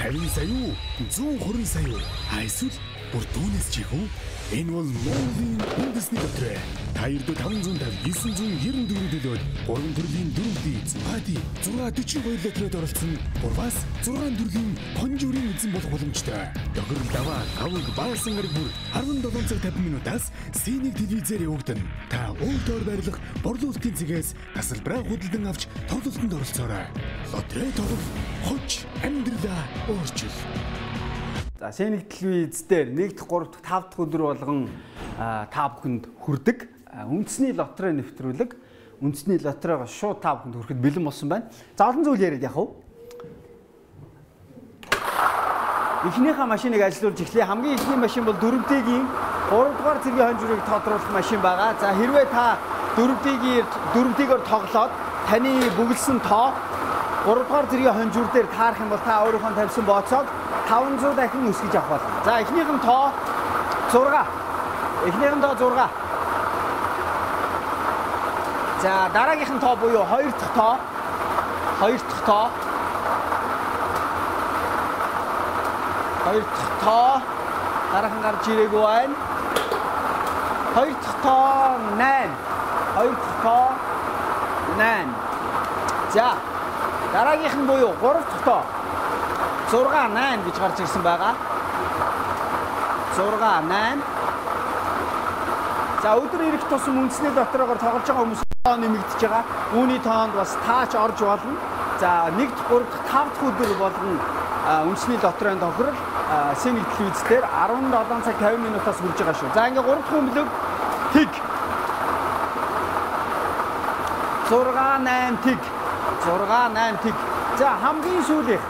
50 сая юу? 120 сая юу? Эсвэл бүр түүнээс ч их үү? Энэ бол Монголын үндэсний дотроо. Та ердөө 550 994 төлөөд 3 төрлийн дөрөвдий Зугаати 642 литрээр оролцсон. Бургаас 6 төрлийн хонжуурын эзэн болох боломжтой. Дохирол даваа авиг баасан гараг бүр 17 цаг 50 минутаас Синийг телевизээр явагдана. Та өөртөө барилах борлуулалтын цэгээс тасалбараа худалдан авч тоглолтод оролцоорой. Лотерей тоглох хоч амьдралаа өөрчил. За Синийг телевиз дээр 1-р, 3-р, 5-р өдөр болгон та бүхэнд хүрдэг үндэсний лотерей нэвтрүүлэг. Үндэсний лотерейгоо шууд та бүхэнд хүрэхэд бэлэн болсон байна. За олон зүйл яриад яах вэ? Эхнийхээ машиныг ажилуулж эхлэе. Хамгийн эхний машин бол 4Д-ийн 3-р зэргийн хонжуурыг тодруулах машин байгаа. За хэрвээ та 4Д-гээр тоглоод таны бүгэлсэн тоо 3-р зэргийн хонжуур дээр таарах юм бол та өөрийнхөө тавьсан бооцоог 500 дахин өсгөж авах болно. За эхнийх нь тоо 6. Эхнийх нь тоо 6. За дараагийнх нь тоо буюу 2 дахь тоо. 2 дахь тоо. 2 дахь тоо. Дараахан гарч ирээгүй байна. 2 дахь тоо 8. 2 дахь тоо 8. За дараагийнх нь буюу 3 дахь тоо 6 8 гэж гарч ирсэн байгаа. 6 8. За өдөр ирэх тусам үндэсний дотроогоор тоглож байгаа хүмүүс тоо нэмэгдэж байгаа. Үүний тоонд бас таач орж болно. За 1-р, 3-р, 5-р өдөр болгон үндэсний дотрын тохирол Синийг телевиз дээр 17 цаг 50 минутаас хүрж байгаа шүү. За ингээ 3 дахь өмлөг тэг 6 8 тэг 6 8 тэг. За хамгийн сүүлийнх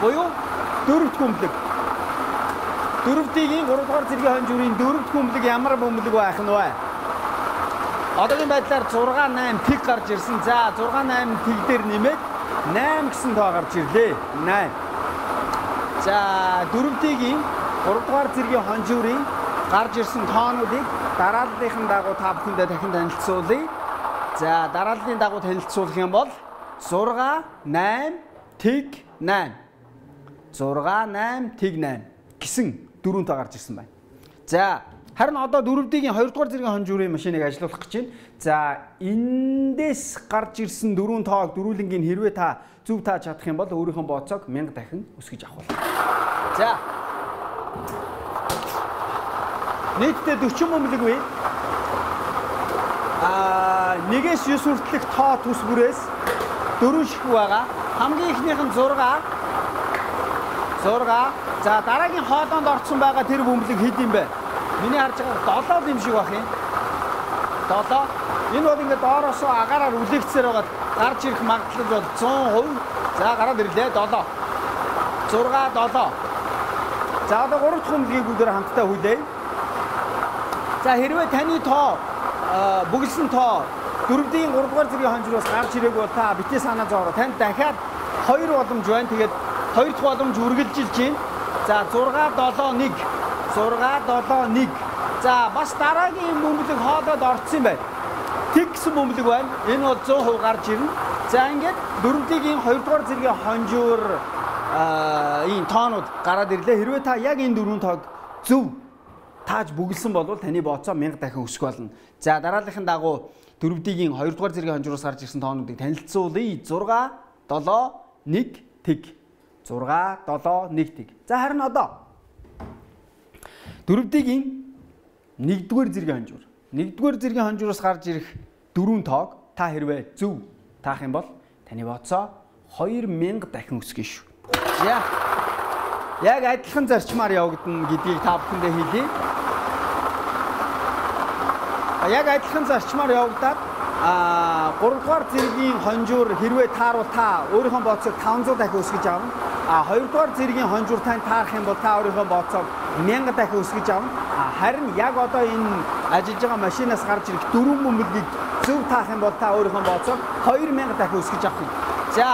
буюу 4 дахь өмлөг. 4Д-ийн 3-р зэргийн хонжуурын 4 дахь өмлөг ямар өмлөг байх нь вэ? Одоогийн байдлаар 6 8 тэг гарч ирсэн. За 6 8 тэг дээр нэмээд 8 гэсэн тоо гарч ирлээ. 8. За 4Д-ийн 3-р зэргийн хонжуурын гарч ирсэн тоонуудыг дарааллын дагуу та бүхэндээ дахин танилцуулъя. За дарааллын дагуу танилцуулах юм бол 6 8 тэг 8. 6 8 тэг 8 гэсэн дөрвөн тоо гарч ирсэн байна. За харин одоо 4Д-ийн 2-р зэргийн хонжуурын машиныг ажилуулах гэж байна. За эндээс гарч ирсэн дөрвөн тоог дөрвөлнгийн хэрвээ та зөв тааж чадах юм бол өөрийнхөө бооцоог 1000 дахин өсгөж авах болно. За нийтдээ 40 өмлөг бий. Нэгээс 9 хүртэлх тоо төс бүрээс 4 шиг байгаа. Хамгийн ихнийх нь 6. За дараагийн хоолоонд орсон байгаа тэр бөмбөлөг хэд юм бэ? Миний харж байгаа 7 юм шиг байх юм. 7. Энэ бол ингээд доороосоо агаараар үлээгцээр байгаа гарч ирэх магадлал бол 100%. За гараад ирлээ 7. 6 7. За одоо 3 дахь өмлөгийг бүгдээр хамтдаа хүлээе. За хэрвээ таны тоо бүгэлсэн тоо 4Д-ийн 3-р зэргийн хонжуураас гарч ирээгүй бол та битээ санаа зовоорой. Танд дахиад 2 боломж байна. Тэгээд 2 дахь боломж үргэлжилж байна. За 6 7 1. 6 7 1. За бас дараагийн бөмбөлөг хоолойд орсон юм байна. Тэг гэсэн бөмбөлөг байна. Энэ бол 100% гарч ирнэ. За ингээд 4Д-ийн 2-р зэргийн хонжуур ийм тоонууд гараад ирлээ. Хэрвээ та яг энэ дөрвөн тоог зөв тааж бүгэлсэн бол таны бооцоо 1000 дахин өсөх болно. За дарааллын дагуу 4Д-ийн 2-р зэргийн хонжуураас гарч ирсэн тоонуудыг танилцуулъя. 6 7 1 тэг. 6 7 1 тэг. За харин одоо 4Д-ийн 1-р зэргийн хонжуур. 1-р зэргийн хонжуураас гарч ирэх дөрвөн тоог та хэрвээ зөв таах юм бол таны бооцоо 2000 дахин өсгөн шүү. За яг адилхан зарчмаар явагдана гэдгийг та бүхэндээ хэлье. Яг адилхан зарчмаар явагдаад 3-р зэргийн хонжуур хэрвээ таарвал та өөрийнхөө бооцоог 500 дахин өсгөж авна. 2-р зэргийн хонжуур тань таарах юм бол та өөрийнхөө бооцоог 1000 дахин өсгөж авна. Харин яг одоо энэ ажиллаж байгаа машинаас гарч ирэх дөрвөн бөмбөлгийг зөв таах юм бол та өөрийнхөө бооцоог 2000 дахин өсгөж авах юм. За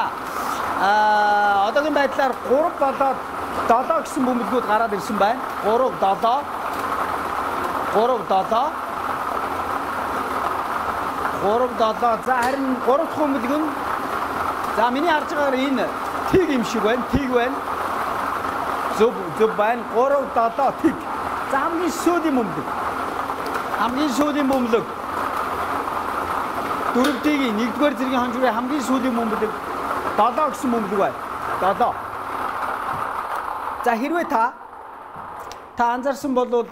одоогийн байдлаар 3 болоод 7 гэсэн бөмбөлгүүд гараад ирсэн байна. 3 7 За харин 3 дахь бөмбөлг нь за миний харж байгаагаар энэ тэг юм шиг байна. Тэг байна. Зөв байна. 3 7 тэг. За хамгийн сүүлийн бөмбөлөг. Хамгийн сүүлийн бөмбөлөг. Дөрөвдгийн 1-р зэргийн хонжуурын хамгийн сүүлийн бөмбөлөг 7 гэсэн бөмбөлөг байна. 7. За хэрвээ та анзаарсан бол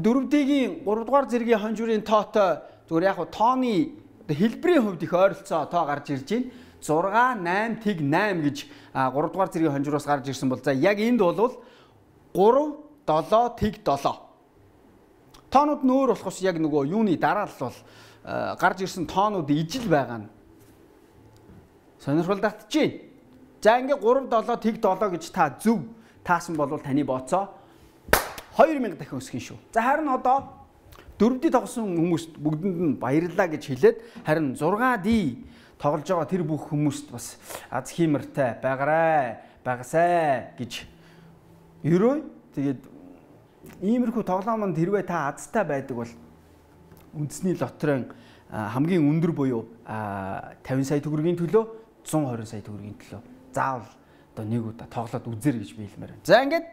дөрөвдгийн 3-р зэргийн хонжуурын тоотой зүгээр яг тооны хэлбэрийн хувьд их ойролцоо тоо гарч ирж байна. 6 8 тэг 8 гэж 3-р зэргийн хонжуураас гарч ирсэн бол за яг энд бол 3 7 тэг 7. Тоонууд нь өөр болохоос яг нөгөө юуны дараа л бол гарч ирсэн тоонууд ижил байгаа нь сонирхол татчихээн. За ингээ 3 7 тэг 7 гэж та зөв таасан бол таны бооцоо 2000 дахин өсөх юм шүү. За харин одоо 4D тоглосон хүмүүст бүгдэнд нь баярлалаа гэж хэлээд харин 6D тоглож байгаа тэр бүх хүмүүст бас аз хиймэртэй байгасай гэж ерөө тэгээд иймэрхүү тоглоомонд хэрвээ та азтай байдаг бол үндэсний лотерейн хамгийн өндөр буюу 50 сая төгрөгийн төлөө 120 сая төгрөгийн төлөө заавал одоо нэг удаа тоглоод үзэр гэж би хэлмээр байна. За ингээд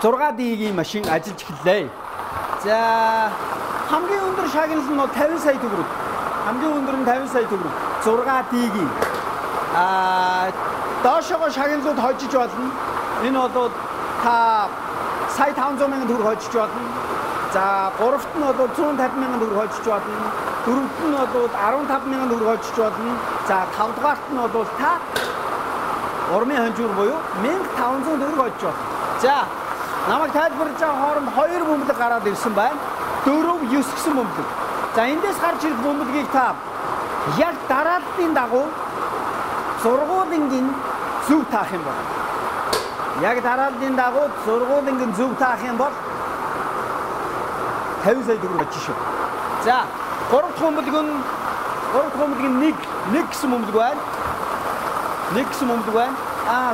6D-ийн машин ажиллаж эхэллээ. За хамгийн өндөр шагнал нь 50 сая төгрөг. Хамгийн өндөр нь 50 сая төгрөг. 6D-ийн доошогоо шагналууд хожиж болно. Энэ бол та сая 500 мянган төгрөг хожиж болно. За 3-т нь бол 150 мянган төгрөг хожиж болно. 4-т нь бол 15 мянган төгрөг хожиж болно. За 5-т нь бол та урмын хонжуур буюу 1500 төгрөг хожиж болно. За намайг тайлбарлаж байгаа хооронд 2 бөмбөлөг гараад ирсэн байна. 4 9 гэсэн бөмбөлөг. За эндээс гарч ирэх бөмбөлгийг та яг дарааллын дагуу зургуулынгийн зөв таах юм бол. Яг дарааллын дагуу зургуулынгийн зөв таах юм бол 50 сая төгрөг очиж шүү. За 3 дахь бөмбөлөг нь 1 гэсэн бөмбөлөг байна. 1 гэсэн бөмбөлөг байна.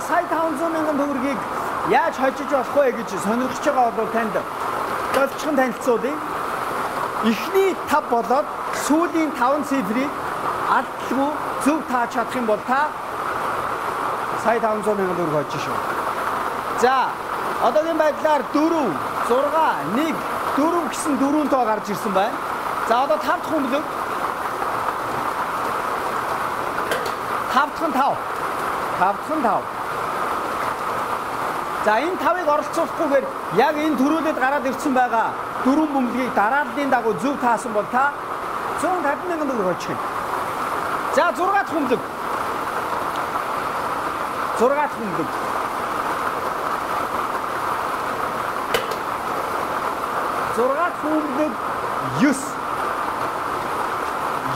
Сая 500 мянган төгрөгийг яаж хожиж болох вэ гэж сонирхож байгаа бол танд товчхон танилцуулъя. Эхний 5 болоод сүүлийн 5 цифрийг алдалгүй зөв тааж чадах юм бол та сая 500 мянган төгрөг хожиж шүү. За одоогийн байдлаар 4 6 1 4 гэсэн 4 тоо гарч ирсэн байна. За одоо 5 дахь бөмбөлөг 5 дахь нь 5. За энэ 5-ыг оролцуулахгүйгээр яг энэ төрүүлээд гараад ирсэн байгаа 4 бөмбөлгийг дарааллын дагуу зөв таасан бол та 150 мянган төгрөг хожих юм. За 6 дахь бөмбөлөг 6 дахь бөмбөлөг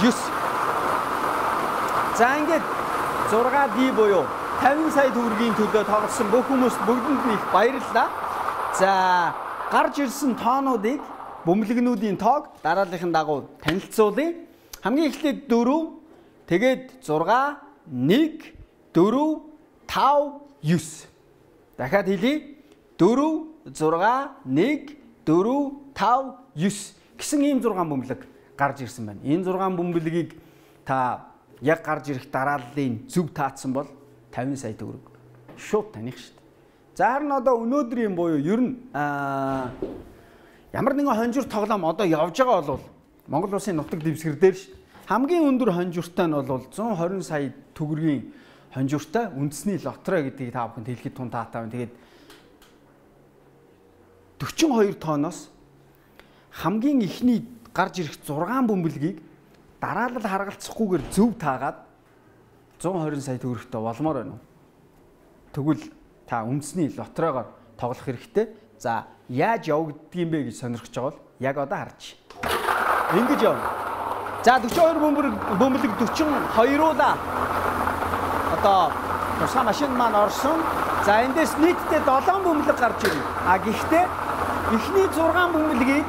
9. За ингээд 6D буюу 50 сая төгрөгийн төлөө тоглосон бүх хүмүүст бүгдэнд нь их баярлалаа. За гарч ирсэн тоонуудыг бөмбөлгнүүдийн тоог дарааллын дагуу танилцуулъя. Хамгийн эхлээд 4, тэгээд 6, 1, 4, 5, 9. Дахиад хэлье. 4, 6, 1, 4, 5, 9 гэсэн ийм 6 бөмбөлөг гарч ирсэн байна. Энэ 6 бөмбөлгийг та яг гарч ирэх дарааллын зөв таацсан бол 50 сая төгрөг шууд таних шүү дээ. За харин одоо өнөөдрийн буюу ер нь ямар нэгэн хонжуур тоглоом одоо явж байгаа бол Монгол улсын нутаг дэвсгэр дээр шүү. Хамгийн өндөр хонжууртай нь бол 120 сая төгрөгийн хонжууртай үндэсний лотерей гэдгийг та бүхэнд хэлэхэд тун таатай байна. Тэгээд 42 тооноос хамгийн ихний гарч ирэх 6 бөмбөлгийг дараалал харгалцахгүйгээр зөв таагаад 120 сая төгрөгтэй болмоор байна уу? Тэгвэл та үндэсний лотерейгоор тоглох хэрэгтэй. За яаж явагддгийм бэ гэж сонирхож байгаа бол яг одоо харж. Ингэж явна. За 42 бөмбөлөг 42-уулаа одоо тусгай машин маань орсон. За эндээс нийтдээ 7 бөмбөлөг гарч ирнэ. Гэхдээ эхний 6 бөмбөлгийг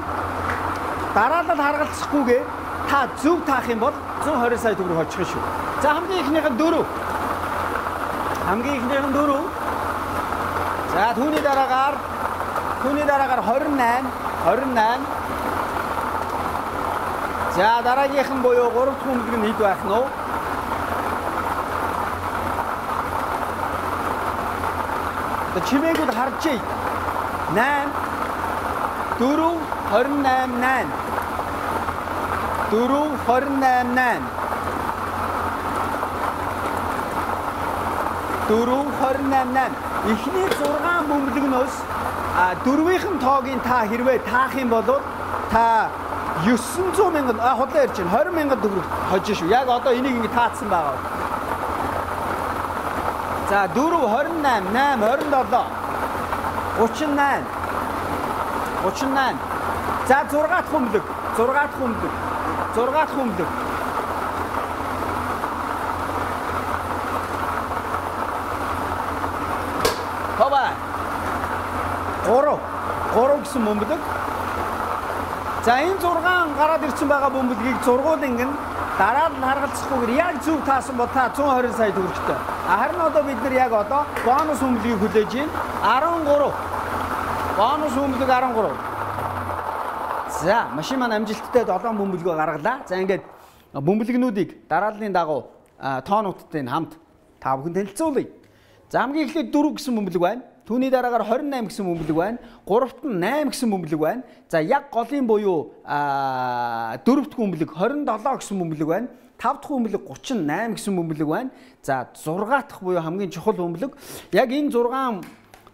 дараалал харгалцахгүйгээр та зөв таах юм бол 120 сая төгрөг олчих шүү. За хамгийн ихнийх нь 4. За түүний дараагаар 28. За дараагийнх нь буюу 3 дахь бөмбөлөг нь хэд байх нь вэ? Одоо чимээгүүд харжээ. 8 4 28 8 4 28 8 4 28 8 эхний 6 бөмбөлгнөөс дөрвийнхэн тоогийн та хэрвээ таах юм бол та 900 мянган худлаа ярьж байна. 20 мянган төгрөг хожиж шүү. Яг одоо энийг ингэ таацсан байгаа. За 4 28 8 27 38 38 за 6 дахь бөмбөлөг 6 дахь бөмбөлөг 6 дахь бөмбөлөг Хава 3 гэсэн бөмбөлөг. За энэ 6 гараад ирсэн байгаа бөмбөлгийг зургуул ингэн дараад нь харгалзахгүйгээр яг зөв таасан бол та 120 сая төгрөгтэй. Харин одоо бид нар яг одоо бонус бөмбөлгийг хүлээж байна. 13. Бонус бөмбөлөг 13. За машин маань амжилттай 7 бөмбөлгөө гаргалаа. За ингээд бөмбөлгнүүдийг дарааллын дагуу тоонуудтай хамт та бүхэн танилцуулъя. За хамгийн эхлээд 4 гэсэн бөмбөлөг байна. Түүний дараагаар 28 гэсэн бөмбөлөг байна. 3-т нь 8 гэсэн бөмбөлөг байна. За яг голын буюу 4-т бөмбөлөг 27 гэсэн бөмбөлөг байна. 5-т бөмбөлөг 38 гэсэн бөмбөлөг байна. За 6 дахь буюу хамгийн чухал бөмбөлөг. Яг энэ 6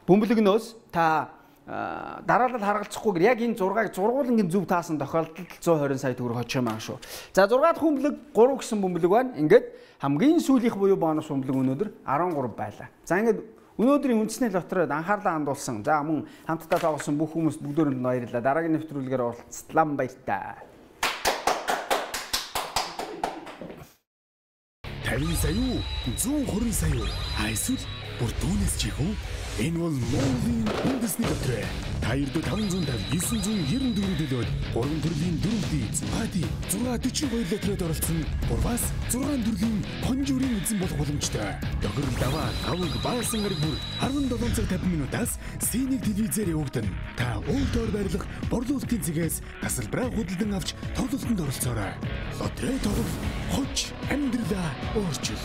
бөмбөлөгнөөс та дараалал харгалзахгүйгээр яг энэ 6-ыг зургуулангийн зөв таасан тохиолдолд 120 сая төгрөг хоч юм аа шүү. За 6 дахь бөмбөлөг 3 гэсэн бөмбөлөг байна. Ингээд хамгийн сүүлийнх буюу бонус бөмбөлөг өнөөдөр 13 байлаа. За ингээд өнөөдрийн үндэсний лотерейд анхаарлаа хандуулсан. За мөн хамтдаа тоглосон бүх хүмүүст бүгдөөрэнд баярлалаа. Дараагийн нэвтрүүлгээр оролцлаа баяртай. 50 сая юу? 120 сая юу? Эсвэл бүр түүнээс ч их үү? Энэ бол Монголын үндэсний лотерей. Та ердөө 550 994 төлөөд 3 төрлийн дөрөвдий Зугаати 642 лотерейд оролцсон. Бургас 6 төрлийн хонжуурын эзэн болох боломжтой. Тохирол даваа аваг баасан гараг бүр 17 цаг 50 минутаас Синийг телевизээр явагдана. Та өөртөө барилах борлуулалтын цэгээс тасалбараа худалдан авч тоглолтод оролцоорой. Лотерей тоглох хоч амьдралаа өөрчил.